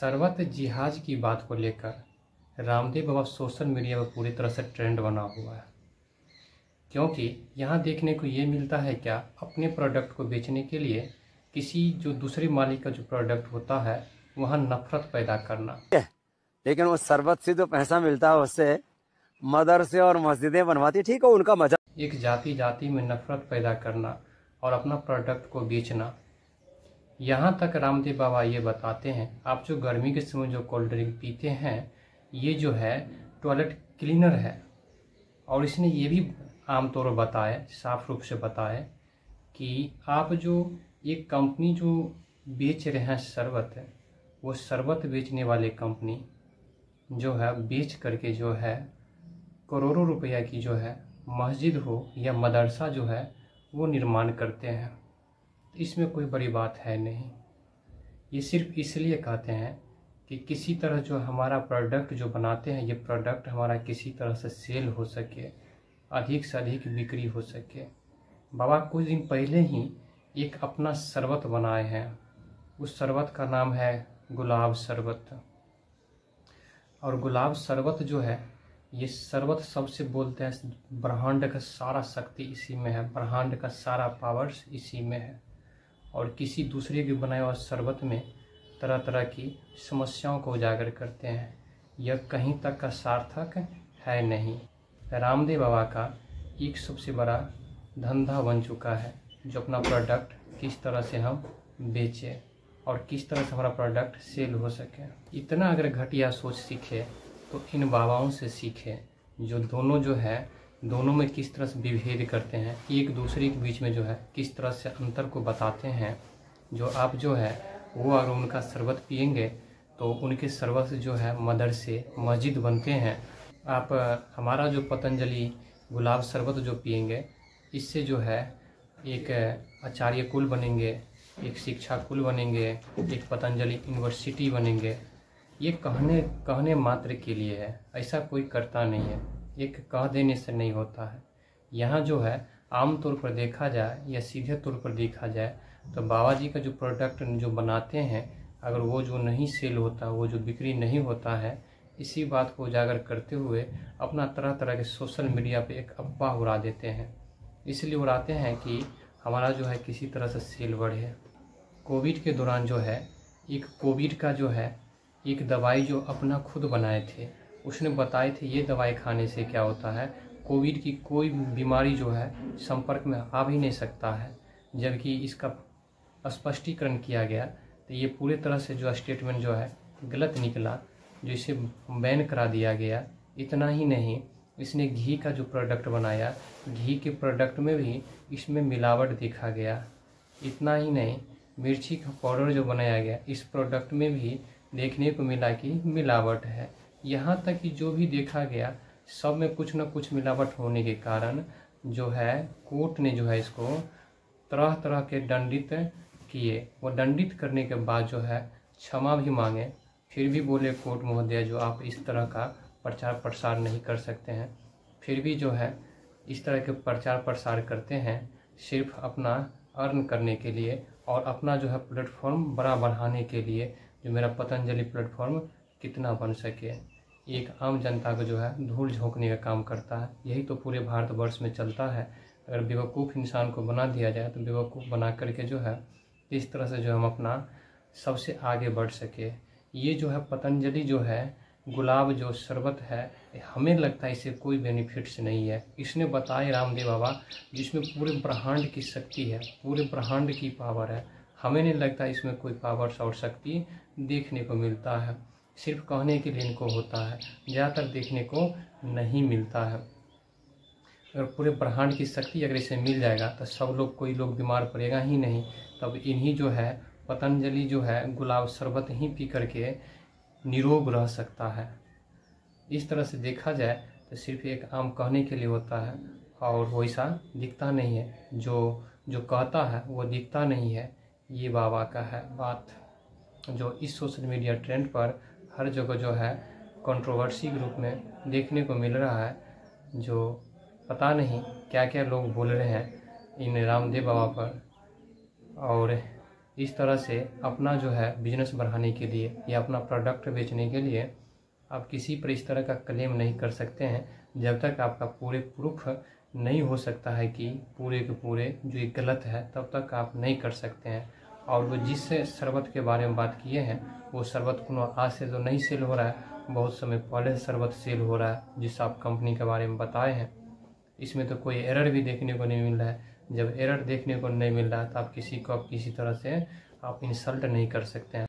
शरबत जिहाज की बात को लेकर रामदेव बाबा सोशल मीडिया पर पूरी तरह से ट्रेंड बना हुआ है, क्योंकि यहाँ देखने को ये मिलता है क्या अपने प्रोडक्ट को बेचने के लिए किसी जो दूसरे मालिक का जो प्रोडक्ट होता है वहाँ नफरत पैदा करना। लेकिन उस शरबत से जो पैसा मिलता है उससे मदरसे और मस्जिदें बनवाती, ठीक है, उनका मजा। एक जाति जाति में नफरत पैदा करना और अपना प्रोडक्ट को बेचना। यहाँ तक रामदेव बाबा ये बताते हैं, आप जो गर्मी के समय जो कोल्ड ड्रिंक पीते हैं ये जो है टॉयलेट क्लीनर है। और इसने ये भी आमतौर पर बताया, साफ रूप से बताया कि आप जो एक कंपनी जो बेच रहे हैं शरबत, वो शरबत बेचने वाले कंपनी जो है बेच करके जो है करोड़ों रुपया की जो है मस्जिद हो या मदरसा जो है वो निर्माण करते हैं। इसमें कोई बड़ी बात है नहीं। ये सिर्फ इसलिए कहते हैं कि किसी तरह जो हमारा प्रोडक्ट जो बनाते हैं ये प्रोडक्ट हमारा किसी तरह से सेल हो सके, अधिक से अधिक बिक्री हो सके। बाबा कुछ दिन पहले ही एक अपना शरबत बनाए हैं, उस शरबत का नाम है गुलाब शरबत। और गुलाब शरबत जो है ये शरबत सबसे बोलते हैं ब्रह्मांड का सारा शक्ति इसी में है, ब्रह्मांड का सारा पावर्स इसी में है। और किसी दूसरे के बनाए हुआ शरबत में तरह तरह की समस्याओं को उजागर करते हैं। यह कहीं तक का सार्थक है नहीं। रामदेव बाबा का एक सबसे बड़ा धंधा बन चुका है जो अपना प्रोडक्ट किस तरह से हम बेचें और किस तरह से हमारा प्रोडक्ट सेल हो सके। इतना अगर घटिया सोच सीखे तो इन बाबाओं से सीखे जो दोनों जो है दोनों में किस तरह से विभेद करते हैं, एक दूसरे के बीच में जो है किस तरह से अंतर को बताते हैं। जो आप जो है वो अगर उनका शरबत पिएंगे तो उनके शरबत से जो है मदरसे मस्जिद बनते हैं। आप हमारा जो पतंजलि गुलाब शरबत जो पिएंगे इससे जो है एक आचार्य कुल बनेंगे, एक शिक्षा कुल बनेंगे, एक पतंजलि यूनिवर्सिटी बनेंगे। ये कहने मात्र के लिए है, ऐसा कोई करता नहीं है, एक कह देने से नहीं होता है। यहाँ जो है आमतौर पर देखा जाए या सीधे तौर पर देखा जाए तो बाबा जी का जो प्रोडक्ट जो बनाते हैं अगर वो जो नहीं सेल होता, वो जो बिक्री नहीं होता है, इसी बात को उजागर करते हुए अपना तरह तरह के सोशल मीडिया पे एक अफवाह उड़ा देते हैं। इसलिए उड़ाते हैं कि हमारा जो है किसी तरह से सेल बढ़े। कोविड के दौरान जो है एक कोविड का जो है एक दवाई जो अपना खुद बनाए थे, उसने बताए थे ये दवाई खाने से क्या होता है, कोविड की कोई बीमारी जो है संपर्क में आ भी नहीं सकता है। जबकि इसका स्पष्टीकरण किया गया तो ये पूरे तरह से जो स्टेटमेंट जो है गलत निकला, जो इसे बैन करा दिया गया। इतना ही नहीं, इसने घी का जो प्रोडक्ट बनाया, घी के प्रोडक्ट में भी इसमें मिलावट देखा गया। इतना ही नहीं, मिर्ची का पाउडर जो बनाया गया इस प्रोडक्ट में भी देखने को मिला कि मिलावट है। यहाँ तक कि जो भी देखा गया सब में कुछ न कुछ मिलावट होने के कारण जो है कोर्ट ने जो है इसको तरह तरह के दंडित किए। वो दंडित करने के बाद जो है क्षमा भी मांगे, फिर भी बोले कोर्ट महोदय जो आप इस तरह का प्रचार प्रसार नहीं कर सकते हैं। फिर भी जो है इस तरह के प्रचार प्रसार करते हैं सिर्फ अपना अर्न करने के लिए और अपना जो है प्लेटफॉर्म बड़ा बढ़ाने के लिए, जो मेरा पतंजलि प्लेटफॉर्म कितना बन सके। एक आम जनता को जो है धूल झोंकने का काम करता है। यही तो पूरे भारतवर्ष में चलता है। अगर बेवकूफ़ इंसान को बना दिया जाए तो बेवकूफ़ बना करके जो है इस तरह से जो हम अपना सबसे आगे बढ़ सके। ये जो है पतंजलि जो है गुलाब जो शरबत है, हमें लगता है इसे कोई बेनिफिट्स नहीं है। इसने बताए रामदेव बाबा जिसमें पूरे ब्रह्मांड की शक्ति है, पूरे ब्रह्मांड की पावर है। हमें नहीं लगता इसमें कोई पावर्स और शक्ति देखने को मिलता है, सिर्फ कहने के लिए इनको होता है, ज़्यादातर देखने को नहीं मिलता है। अगर पूरे ब्रह्मांड की शक्ति अगर इसे मिल जाएगा तो सब लोग, कोई लोग बीमार पड़ेगा ही नहीं। तब इन्हीं जो है पतंजलि जो है गुलाब शरबत ही पी करके निरोग रह सकता है। इस तरह से देखा जाए तो सिर्फ एक आम कहने के लिए होता है और वैसा दिखता नहीं है। जो कहता है वो दिखता नहीं है। ये बाबा का है बात, जो इस सोशल मीडिया ट्रेंड पर हर जगह जो है कंट्रोवर्सी के रूप में देखने को मिल रहा है। जो पता नहीं क्या क्या लोग बोल रहे हैं इन रामदेव बाबा पर, और इस तरह से अपना जो है बिजनेस बढ़ाने के लिए या अपना प्रोडक्ट बेचने के लिए आप किसी पर इस तरह का क्लेम नहीं कर सकते हैं जब तक आपका पूरे प्रूफ नहीं हो सकता है कि पूरे के पूरे जो ये गलत है, तब तक आप नहीं कर सकते हैं। और वो जिस शरबत के बारे में बात किए हैं वो शरबत को आज से तो नहीं सेल हो रहा है, बहुत समय पहले से शरबत सेल हो रहा है जिस आप कंपनी के बारे में बताए हैं। इसमें तो कोई एरर भी देखने को नहीं मिल रहा है। जब एरर देखने को नहीं मिल रहा है तो आप किसी को आप किसी तरह से आप इंसल्ट नहीं कर सकते हैं।